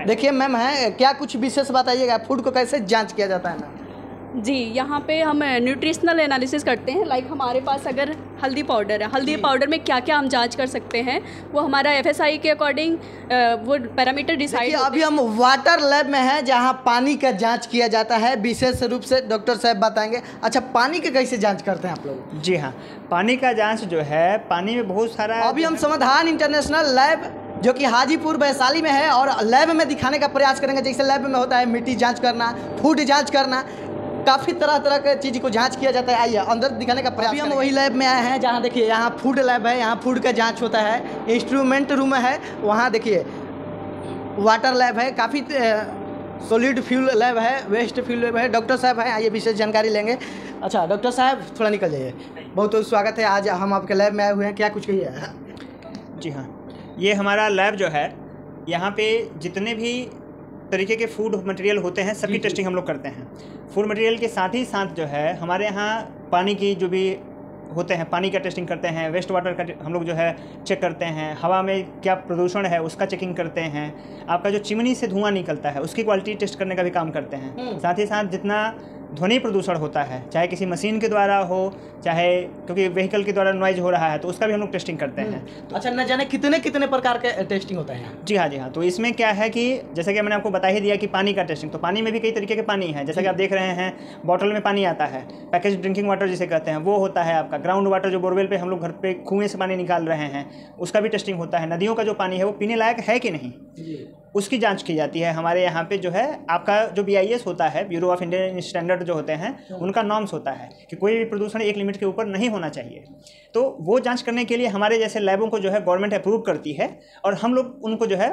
देखिए मैम है क्या कुछ विशेष बताइएगा, फूड को कैसे जांच किया जाता है मैम? जी, यहाँ पे हम न्यूट्रिशनल एनालिसिस करते हैं। लाइक हमारे पास अगर हल्दी पाउडर है, हल्दी पाउडर में क्या क्या हम जांच कर सकते हैं, वो हमारा एफएसआई के अकॉर्डिंग वो पैरामीटर डिसाइड। अभी हम वाटर लैब में हैं जहाँ पानी का जांच किया जाता है, विशेष रूप से डॉक्टर साहब बताएंगे। अच्छा, पानी का कैसे जांच करते हैं आप लोग? जी हाँ, पानी का जांच जो है, पानी में बहुत सारा। अभी हम समाधान इंटरनेशनल लैब जो कि हाजीपुर वैशाली में है और लैब में दिखाने का प्रयास करेंगे। जैसे लैब में होता है मिट्टी जांच करना, फूड जांच करना, काफ़ी तरह तरह के चीज़ को जांच किया जाता है। आइए अंदर दिखाने का प्रयास। अभी हम वही लैब में आए हैं जहां देखिए यहाँ फूड लैब है, यहाँ फूड का जांच होता है। इंस्ट्रूमेंट रूम है, वहाँ देखिए वाटर लैब है, काफ़ी सॉलिड फ्यूल लैब है, वेस्ट फ्यूल लैब है। डॉक्टर साहब हैं, आइए विशेष जानकारी लेंगे। अच्छा डॉक्टर साहब थोड़ा निकल जाइए। बहुत बहुत स्वागत है, आज हम आपके लैब में आए हुए हैं, क्या कुछ कहिए? जी हाँ, ये हमारा लैब जो है, यहाँ पे जितने भी तरीके के फूड मटेरियल होते हैं सबकी टेस्टिंग हम लोग करते हैं। फूड मटेरियल के साथ ही साथ जो है हमारे यहाँ पानी की जो भी होते हैं, पानी का टेस्टिंग करते हैं, वेस्ट वाटर का हम लोग जो है चेक करते हैं, हवा में क्या प्रदूषण है उसका चेकिंग करते हैं, आपका जो चिमनी से धुआं निकलता है उसकी क्वालिटी टेस्ट करने का भी काम करते हैं। साथ ही साथ जितना ध्वनि प्रदूषण होता है, चाहे किसी मशीन के द्वारा हो, चाहे क्योंकि व्हीकल के द्वारा नॉइज हो रहा है, तो उसका भी हम लोग टेस्टिंग करते हैं। अच्छा, न जाने कितने कितने प्रकार के टेस्टिंग होता है? जी हाँ, जी हाँ। तो इसमें क्या है कि जैसे कि मैंने आपको बता ही दिया कि पानी का टेस्टिंग, तो पानी में भी कई तरीके के पानी है। जैसा कि आप देख रहे हैं, बॉटल में पानी आता है, पैकेज ड्रिंकिंग वाटर जिसे कहते हैं वो होता है आपका, ग्राउंड वाटर जो बोरवेल पे हम लोग घर पे कुएं से पानी निकाल रहे हैं उसका भी टेस्टिंग होता है। नदियों का जो पानी है वो पीने लायक है कि नहीं, उसकी जांच की जाती है। हमारे यहाँ पे जो है आपका जो BIS होता है, ब्यूरो ऑफ इंडियन स्टैंडर्ड जो होते हैं, उनका नॉर्म्स होता है कि कोई भी प्रदूषण एक लिमिट के ऊपर नहीं होना चाहिए। तो वो जांच करने के लिए हमारे जैसे लैबों को जो है गवर्नमेंट अप्रूव करती है और हम लोग उनको जो है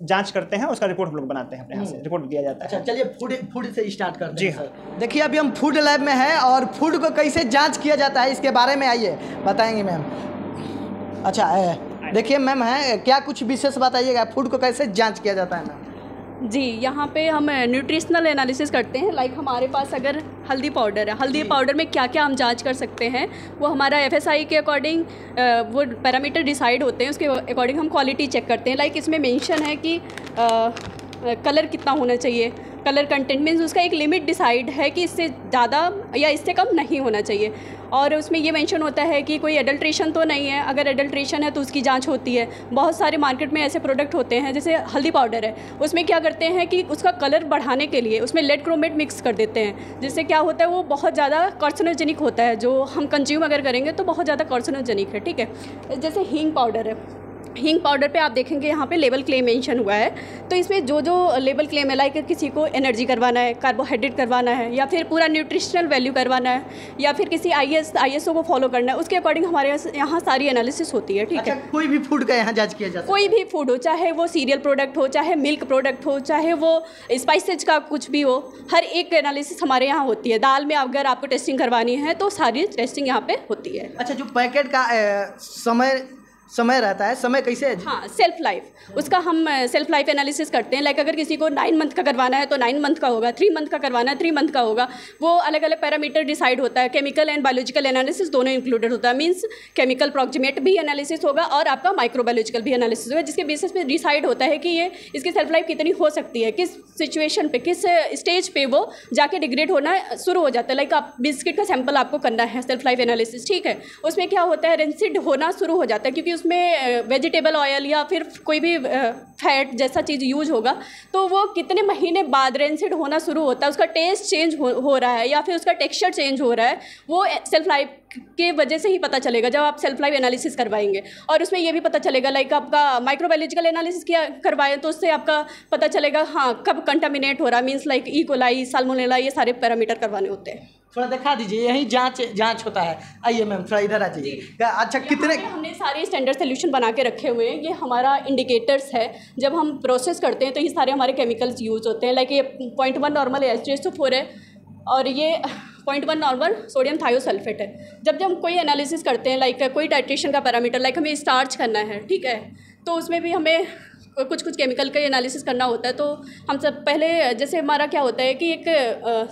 जांच करते हैं, उसका रिपोर्ट हम लोग बनाते हैं, अपने यहाँ से रिपोर्ट दिया जाता है। अच्छा चलिए फूड से स्टार्ट करते हैं। जी हाँ, देखिए अभी हम फूड लैब में हैं और फूड को कैसे जांच किया जाता है इसके बारे में आइए बताएंगे मैम। अच्छा देखिए मैम है क्या कुछ विशेष बताइएगा, फूड को कैसे जांच किया जाता है मैम? जी, यहाँ पे हम न्यूट्रिशनल एनालिसिस करते हैं। लाइक हमारे पास अगर हल्दी पाउडर है, हल्दी पाउडर में क्या क्या हम जांच कर सकते हैं, वो हमारा एफएसआई के अकॉर्डिंग वो पैरामीटर डिसाइड होते हैं, उसके अकॉर्डिंग हम क्वालिटी चेक करते हैं। लाइक इसमें मेंशन है कि कलर कितना होना चाहिए, कलर कंटेंट मीन्स उसका एक लिमिट डिसाइड है कि इससे ज़्यादा या इससे कम नहीं होना चाहिए। और उसमें ये मेंशन होता है कि कोई एडल्ट्रेशन तो नहीं है, अगर एडल्ट्रेशन है तो उसकी जांच होती है। बहुत सारे मार्केट में ऐसे प्रोडक्ट होते हैं, जैसे हल्दी पाउडर है, उसमें क्या करते हैं कि उसका कलर बढ़ाने के लिए उसमें लेड क्रोमेट मिक्स कर देते हैं, जिससे क्या होता है वो बहुत ज़्यादा कार्सिनोजेनिक होता है, जो हम कंज्यूम अगर करेंगे तो बहुत ज़्यादा कार्सिनोजेनिक है। ठीक है, जैसे हींग पाउडर है, हींग पाउडर पे आप देखेंगे यहाँ पे लेवल क्लेम मेंशन हुआ है, तो इसमें जो जो लेवल क्लेम है, लाइक किसी को एनर्जी करवाना है, कार्बोहाइड्रेट करवाना है, या फिर पूरा न्यूट्रिशनल वैल्यू करवाना है, या फिर किसी ISO को फॉलो करना है, उसके अकॉर्डिंग हमारे यहाँ सारी एनालिसिस होती है। ठीक अच्छा, है, कोई भी फूड का यहाँ जांच किया जाता है? कोई भी फूड हो, चाहे वो सीरियल प्रोडक्ट हो, चाहे मिल्क प्रोडक्ट हो, चाहे वो स्पाइसेज का कुछ भी हो, हर एक एनालिसिस हमारे यहाँ होती है। दाल में अगर आपको टेस्टिंग करवानी है तो सारी टेस्टिंग यहाँ पे होती है। अच्छा, जो पैकेट का समय रहता है, समय कैसे है? हाँ, सेल्फ लाइफ, उसका हम सेल्फ लाइफ एनालिसिस करते हैं। लाइक अगर किसी को 9 मंथ का करवाना है तो 9 मंथ का होगा, 3 मंथ का करवाना है 3 मंथ का होगा। वो अलग अलग पैरामीटर डिसाइड होता है, केमिकल एंड बायोलॉजिकल एनालिसिस दोनों इंक्लूडेड होता है। मींस केमिकल प्रॉक्सिमेट भी एनालिसिस होगा और आपका माइक्रोबायोलॉजिकल भी एनालिसिस होगा, जिसके बेसिस पे डिसाइड होता है कि ये इसकी सेल्फ लाइफ कितनी हो सकती है, किस सिचुएशन पे, किस स्टेज पे वो जाके डिग्रेड होना शुरू हो जाता है। लाइक आप बिस्किट का सैंपल आपको करना है सेल्फ लाइफ एनालिसिस, ठीक है, उसमें क्या होता है, रेंसिड होना शुरू हो जाता है, क्योंकि उसमें वेजिटेबल ऑयल या फिर कोई भी फैट जैसा चीज़ यूज होगा, तो वो कितने महीने बाद रेंसिड होना शुरू होता है, उसका टेस्ट चेंज हो रहा है या फिर उसका टेक्सचर चेंज हो रहा है, वो सेल्फ लाइफ के वजह से ही पता चलेगा जब आप सेल्फ लाइफ एनालिसिस करवाएंगे। और उसमें ये भी पता चलेगा, लाइक आपका माइक्रोबायोलॉजिकल एनालिसिस किया करवाएं तो उससे आपका पता चलेगा हाँ कब कंटामिनेट हो रहा है, मीन्स लाइक कोलाई, साल्मोनेला, ये सारे पैरामीटर करवाने होते हैं। थोड़ा दिखा दीजिए, यही जांच होता है। आइए मैम थोड़ा इधर आ जाइए। अच्छा, कितने हमने सारे स्टैंडर्ड सोल्यूशन बना के रखे हुए हैं। ये हमारा इंडिकेटर्स है, जब हम प्रोसेस करते हैं तो ये सारे हमारे केमिकल्स यूज होते हैं। लाइक ये 0.1 नॉर्मल H2SO4 है और ये 0.1 नॉर्मल सोडियम थायोसल्फेट है। जब हम कोई एनालिसिस करते हैं, लाइक कोई टाइट्रेशन का पैरामीटर, लाइक हमें स्टार्च करना है, ठीक है, तो उसमें भी हमें कुछ केमिकल का एनालिसिस करना होता है। तो हम सब पहले, जैसे हमारा क्या होता है कि एक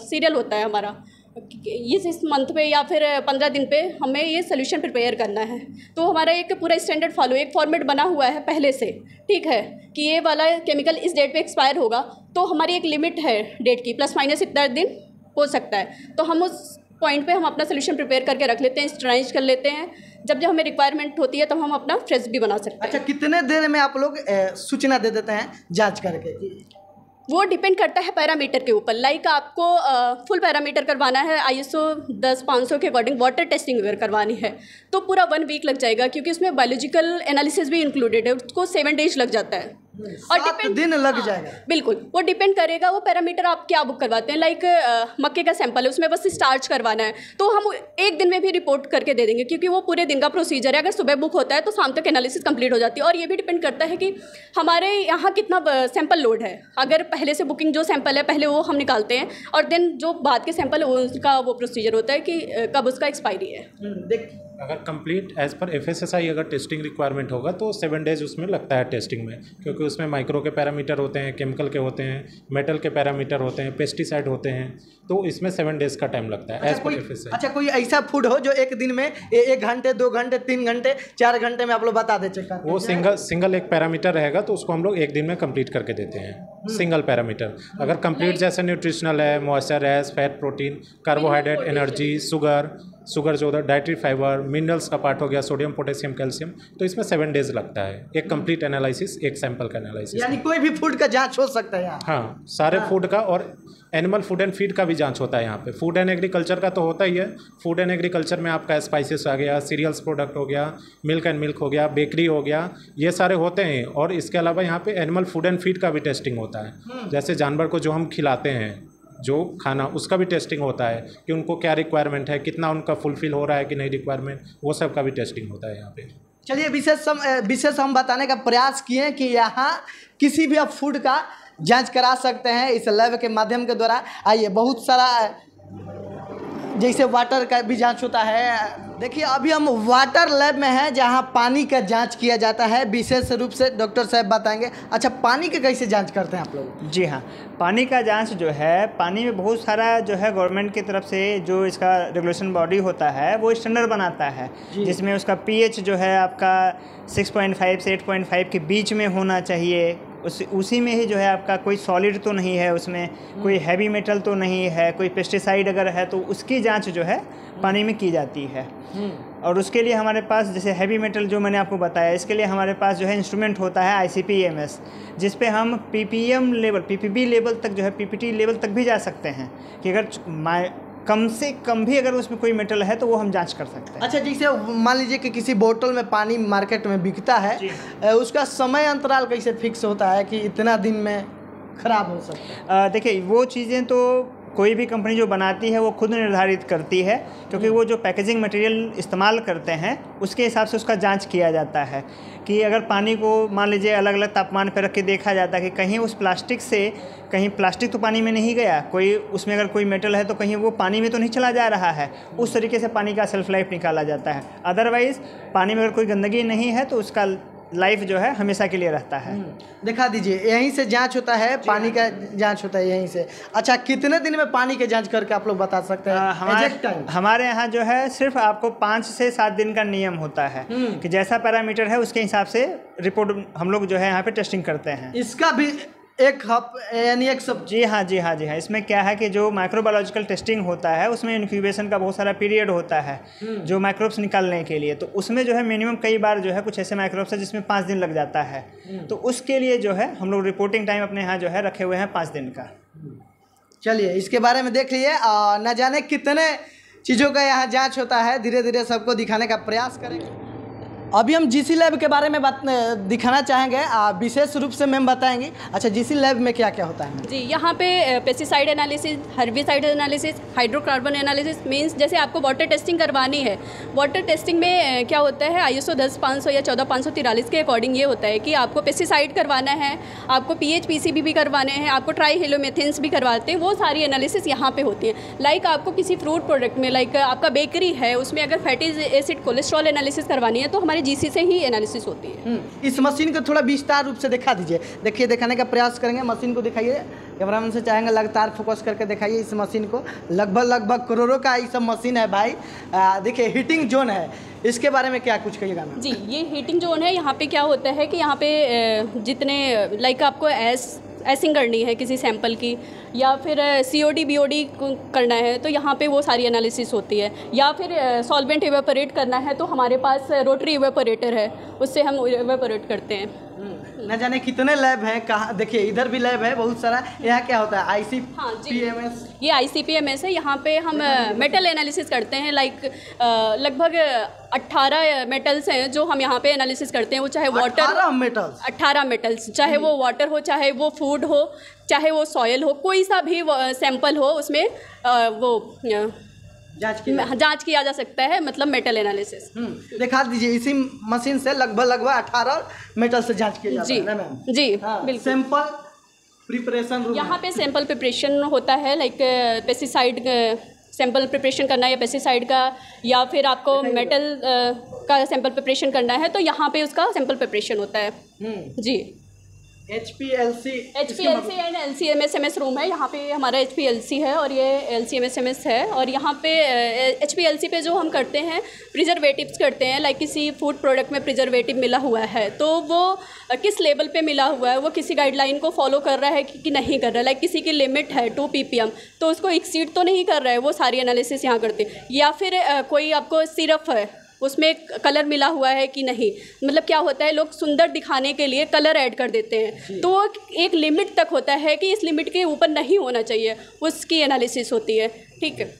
सीरियल होता है हमारा, इस मंथ पे या फिर 15 दिन पे हमें ये सोल्यूशन प्रिपेयर करना है। तो हमारा एक पूरा स्टैंडर्ड फॉलो, एक फॉर्मेट बना हुआ है पहले से, ठीक है, कि ये वाला केमिकल इस डेट पे एक्सपायर होगा, तो हमारी एक लिमिट है डेट की, प्लस माइनस इतना दिन हो सकता है। तो हम उस पॉइंट पे हम अपना सोल्यूशन प्रिपेयर करके रख लेते हैं, स्टराइज कर लेते हैं। जब जब हमें रिक्वायरमेंट होती है तब हम अपना फ्रेश भी बना सकते हैं। अच्छा, कितने देर में आप लोग सूचना दे देते हैं जांच करके? वो डिपेंड करता है पैरामीटर के ऊपर। लाइक आपको फुल पैरामीटर करवाना है ISO 10500 के अकॉर्डिंग, वाटर टेस्टिंग अगर करवानी है तो पूरा 1 वीक लग जाएगा, क्योंकि उसमें बायोलॉजिकल एनालिसिस भी इंक्लूडेड है, उसको 7 डेज लग जाता है। और 7 दिन लग जाएगा। बिल्कुल, वो डिपेंड करेगा वो पैरामीटर आप क्या बुक करवाते हैं। लाइक मक्के का सैंपल है, उसमें बस स्टार्च करवाना है, तो हम 1 दिन में भी रिपोर्ट करके दे देंगे, क्योंकि वो पूरे दिन का प्रोसीजर है। अगर सुबह बुक होता है तो शाम तक एनालिसिस कंप्लीट हो जाती है। और ये भी डिपेंड करता है कि हमारे यहाँ कितना सैंपल लोड है। अगर पहले से बुकिंग जो सैंपल है पहले वो हम निकालते हैं, और देन जो बाद के सैंपल है उसका वो प्रोसीजर होता है कि कब उसका एक्सपायरी है। अगर कंप्लीट एज पर FSSAI अगर टेस्टिंग रिक्वायरमेंट होगा तो 7 डेज उसमें लगता है टेस्टिंग में, क्योंकि उसमें माइक्रो के पैरामीटर होते हैं, केमिकल के होते हैं, मेटल के पैरामीटर होते हैं, पेस्टिसाइड होते हैं, तो इसमें 7 डेज का टाइम लगता है एज पर FSSAI। अच्छा, कोई ऐसा फूड हो जो एक दिन में 1 घंटे, 2 घंटे, 3 घंटे, 4 घंटे में आप लोग बता दे चेक करके? वो सिंगल एक पैरामीटर रहेगा, तो उसको हम लोग 1 दिन में कंप्लीट करके देते हैं, सिंगल पैरामीटर। अगर कंप्लीट जैसे न्यूट्रिशनल है, मॉइस्चर है, fat, protein, carbohydrate, energy, sugar जो उधर डाइटरी फाइबर, मिनरल्स का पार्ट हो गया, सोडियम, पोटेशियम, कैल्शियम, तो इसमें 7 डेज लगता है एक कंप्लीट एनालिसिस, एक सैंपल का एनालिसिस। यानी कोई भी फूड का जांच हो सकता है यहाँ? हाँ, सारे फूड का, और एनिमल फूड एंड फीड का भी जांच होता है यहाँ पे। फूड एंड एग्रीकल्चर का तो होता ही है। फूड एंड एग्रीकल्चर में आपका स्पाइसेस आ गया, सीरियल्स प्रोडक्ट हो गया, मिल्क एंड मिल्क हो गया, बेकरी हो गया, ये सारे होते हैं। और इसके अलावा यहाँ पे एनिमल फूड एंड फीड का भी टेस्टिंग होता है। जैसे जानवर को जो हम खिलाते हैं, जो खाना, उसका भी टेस्टिंग होता है कि उनको क्या रिक्वायरमेंट है, कितना उनका फुलफिल हो रहा है कि नहीं रिक्वायरमेंट, वो सब का भी टेस्टिंग होता है यहाँ पे। चलिए, विशेष हम बताने का प्रयास किए कि यहाँ किसी भी आप फूड का जांच करा सकते हैं इस लैब के माध्यम के द्वारा। आइए, बहुत सारा जैसे वाटर का भी जांच होता है। देखिए, अभी हम वाटर लैब में हैं जहां पानी का जांच किया जाता है। विशेष रूप से डॉक्टर साहब बताएंगे। अच्छा, पानी का कैसे जांच करते हैं आप लोग? जी हाँ, पानी का जांच जो है, पानी में बहुत सारा जो है गवर्नमेंट की तरफ से जो इसका रेगुलेशन बॉडी होता है वो स्टैंडर्ड बनाता है, जिसमें उसका pH जो है आपका 6.5 से 8.5 के बीच में होना चाहिए। उसी में ही जो है आपका कोई सॉलिड तो नहीं है, उसमें कोई हैवी मेटल तो नहीं है, कोई पेस्टिसाइड अगर है तो उसकी जांच जो है पानी में की जाती है। और उसके लिए हमारे पास, जैसे हैवी मेटल जो मैंने आपको बताया, इसके लिए हमारे पास जो है इंस्ट्रूमेंट होता है ICP-EMS, जिस पे हम PPM लेवल, PPB लेवल तक जो है, PPT लेवल तक भी जा सकते हैं कि अगर कम से कम भी अगर उसमें कोई मेटल है तो वो हम जांच कर सकते हैं। अच्छा, जैसे मान लीजिए कि किसी बोतल में पानी मार्केट में बिकता है, उसका समय अंतराल कैसे फिक्स होता है कि इतना दिन में खराब हो सकता है? देखिए, वो चीज़ें तो कोई भी कंपनी जो बनाती है वो खुद निर्धारित करती है, क्योंकि वो जो पैकेजिंग मटेरियल इस्तेमाल करते हैं उसके हिसाब से उसका जांच किया जाता है कि अगर पानी को मान लीजिए अलग अलग तापमान पर रख के देखा जाता है कि कहीं उस प्लास्टिक से, कहीं प्लास्टिक तो पानी में नहीं गया, कोई उसमें अगर कोई मेटल है तो कहीं वो पानी में तो नहीं चला जा रहा है, उस तरीके से पानी का सेल्फ लाइफ निकाला जाता है। अदरवाइज़ पानी में अगर कोई गंदगी नहीं है तो उसका लाइफ जो है हमेशा के लिए रहता है। दिखा दीजिए, यहीं से जांच होता है, पानी का जांच होता है यहीं से। अच्छा, कितने दिन में पानी के जांच करके आप लोग बता सकते हैं? हमारे यहाँ जो है सिर्फ आपको 5 से 7 दिन का नियम होता है कि जैसा पैरामीटर है उसके हिसाब से रिपोर्ट हम लोग जो है यहाँ पे टेस्टिंग करते हैं। इसका भी यानी एक सब? जी हाँ। इसमें क्या है कि जो माइक्रोबायोलॉजिकल टेस्टिंग होता है उसमें इंक्यूबेशन का बहुत सारा पीरियड होता है जो माइक्रोब्स निकालने के लिए, तो उसमें जो है मिनिमम कई बार जो है कुछ ऐसे माइक्रोब्स है जिसमें 5 दिन लग जाता है। तो उसके लिए जो है हम लोग रिपोर्टिंग टाइम अपने यहाँ जो है रखे हुए हैं 5 दिन का। चलिए, इसके बारे में देख लिए। न जाने कितने चीज़ों का यहाँ जाँच होता है, धीरे धीरे सबको दिखाने का प्रयास करेंगे। अभी हम GC लैब के बारे में दिखाना चाहेंगे, विशेष रूप से मैम बताएंगी। अच्छा, GC लैब में क्या क्या होता है? जी, यहाँ पे pesticide analysis, herbicide analysis, hydrocarbon analysis, means जैसे आपको वाटर टेस्टिंग करवानी है। वाटर टेस्टिंग में क्या होता है, ISO 10500 या 14543 के अकॉर्डिंग ये होता है कि आपको पेस्टिसाइड करवाना है, आपको pH PCB भी करवाने हैं, आपको ट्राईहेलोमेथेन्स भी करवाते हैं, वो सारी एनालिसिस यहाँ पे होती है। लाइक आपको किसी फ्रूट प्रोडक्ट में, लाइक आपका बेकरी है, उसमें अगर फैटी एसिड कोलेस्ट्रॉल एनालिसिस करवानी है तो हमारे GC से ही एनालिसिस होती है। इस मशीन को थोड़ा विस्तार रूप से दिखा दीजिए। देखिए, दिखाने का प्रयास करेंगे। मशीन को दिखाइए। कैमरामैन से चाहेंगे लगातार फोकस करके दिखाइए इस मशीन को। लगभग करोड़ों का ये सब मशीन है भाई। देखिए हीटिंग जोन है, इसके बारे में क्या कुछ कहिएगा मैम? जी, ये हीटिंग जोन है। यहाँ पे क्या होता है कि यहाँ पे जितने लाइक आपको एसिंग करनी है किसी सैंपल की, या फिर COD BOD करना है, तो यहाँ पे वो सारी एनालिसिस होती है। या फिर सॉल्वेंट इवेपोरेट करना है तो हमारे पास रोटरी इवेपोरेटर है, उससे हम इवेपोरेट करते हैं। न जाने कितने लैब हैं, कहाँ देखिए इधर भी लैब है बहुत सारा। यहाँ क्या होता है? हाँ जी, ICPMS। ये ICPMS है। यहाँ पे हम मेटल एनालिसिस करते हैं। लाइक लगभग 18 मेटल्स हैं जो हम यहाँ पे एनालिसिस करते हैं। वो चाहे वाटर, 18 मेटल्स, चाहे वो वाटर हो, चाहे वो फूड हो, चाहे वो सॉयल हो, कोई सा भी सैंपल हो, उसमें वो जांच किया जा सकता है, मतलब मेटल एनालिसिस। दिखा दीजिए, इसी मशीन से लगभग 18 मेटल से जांच किया जाता है ना मैम? जी हाँ, बिल्कुल। सैंपल प्रिपरेशन रूम यहाँ पे सैंपल प्रिपरेशन होता है। लाइक पेस्टिसाइड सैंपल प्रिपरेशन करना है, या पेस्टिसाइड का, या फिर आपको मेटल का सैंपल प्रिपरेशन करना है, तो यहाँ पे उसका सैंपल प्रिपरेशन होता है। जी, HPLC एंड LC-MS रूम है। यहाँ पे हमारा HPLC है और ये LC-MS है। और यहाँ पे HPLC पे जो हम करते हैं, प्रिजर्वेटिव्स करते हैं। लाइक किसी फूड प्रोडक्ट में प्रिजर्वेटिव मिला हुआ है तो वो किस लेवल पे मिला हुआ है, वो किसी गाइडलाइन को फॉलो कर रहा है कि नहीं कर रहा है। लाइक किसी की लिमिट है 2 ppm, तो उसको एक्सीड तो नहीं कर रहा है, वो सारी एनालिसिस यहाँ करते हैं। या फिर कोई आपको सिरप है, उसमें कलर मिला हुआ है कि नहीं। मतलब क्या होता है, लोग सुंदर दिखाने के लिए कलर ऐड कर देते हैं, तो एक लिमिट तक होता है कि इस लिमिट के ऊपर नहीं होना चाहिए, उसकी एनालिसिस होती है। ठीक है।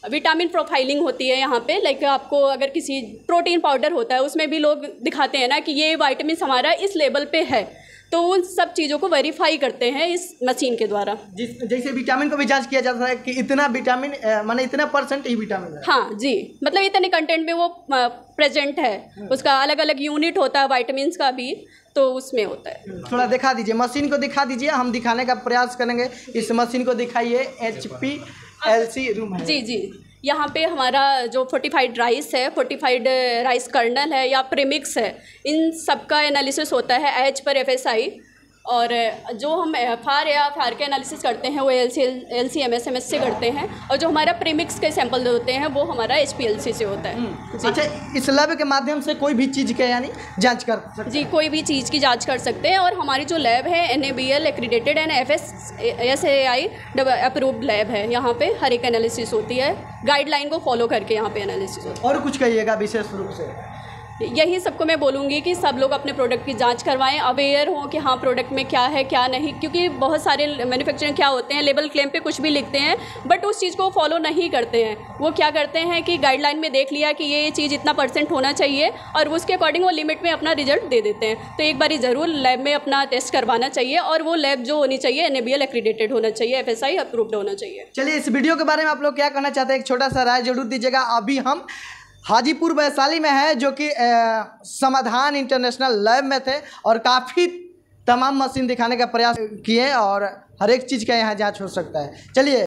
विटामिन प्रोफाइलिंग होती है यहाँ पे। लाइक आपको अगर किसी प्रोटीन पाउडर होता है, उसमें भी लोग दिखाते हैं ना कि ये विटामिन हमारा इस लेवल पे है, तो उन सब चीज़ों को वेरीफाई करते हैं इस मशीन के द्वारा। जैसे विटामिन को भी जांच किया जाता है कि इतना विटामिन माने इतना % ही विटामिन है। हाँ जी, मतलब इतने कंटेंट में वो प्रेजेंट है। उसका अलग अलग यूनिट होता है विटामिन का भी, तो उसमें होता है। थोड़ा दिखा दीजिए, मशीन को दिखा दीजिए, हम दिखाने का प्रयास करेंगे। इस मशीन को दिखाइए। HPLC रूम है। जी जी, यहाँ पे हमारा जो फोर्टिफाइड राइस है, फोर्टिफाइड राइस कर्नल है या प्रीमिक्स है, इन सब का एनालिसिस होता है H पर FSI। और जो हम FR या FR के एनालिसिस करते हैं वो LC-MS से करते हैं। और जो हमारा प्रीमिक्स के सैंपल होते हैं वो हमारा HPLC से होता है। अच्छा, इस लैब के माध्यम से कोई भी चीज़ के यानी जांच कर सकते हैं? जी, कोई भी चीज़ की जांच कर सकते हैं। और हमारी जो लैब है NABL accredited and FSSAI approved lab है। यहाँ पे हर एक एनालिसिस होती है, गाइडलाइन को फॉलो करके यहाँ पे एनालिसिस होती है। और कुछ कहिएगा विशेष रूप से? यही सबको मैं बोलूँगी कि सब लोग अपने प्रोडक्ट की जांच करवाएं, अवेयर हों कि हाँ प्रोडक्ट में क्या है क्या नहीं। क्योंकि बहुत सारे मैन्युफैक्चरिंग क्या होते हैं, लेबल क्लेम पे कुछ भी लिखते हैं बट उस चीज़ को फॉलो नहीं करते हैं। वो क्या करते हैं कि गाइडलाइन में देख लिया कि ये चीज़ इतना % होना चाहिए और उसके अकॉर्डिंग वो लिमिट में अपना रिजल्ट दे देते हैं। तो एक बारी ज़रूर लैब में अपना टेस्ट करवाना चाहिए, और वो लैब जो होनी चाहिए NABL एक्रीडेटेड होना चाहिए, FSI अप्रूव्ड होना चाहिए। चलिए, इस वीडियो के बारे में आप लोग क्या कहना चाहते हैं, एक छोटा सा राय जरूर दीजिएगा। अभी हम हाजीपुर वैशाली में है, जो कि समाधान इंटरनेशनल लैब में थे और काफ़ी तमाम मशीन दिखाने का प्रयास किए और हर एक चीज़ का यहाँ जांच हो सकता है। चलिए।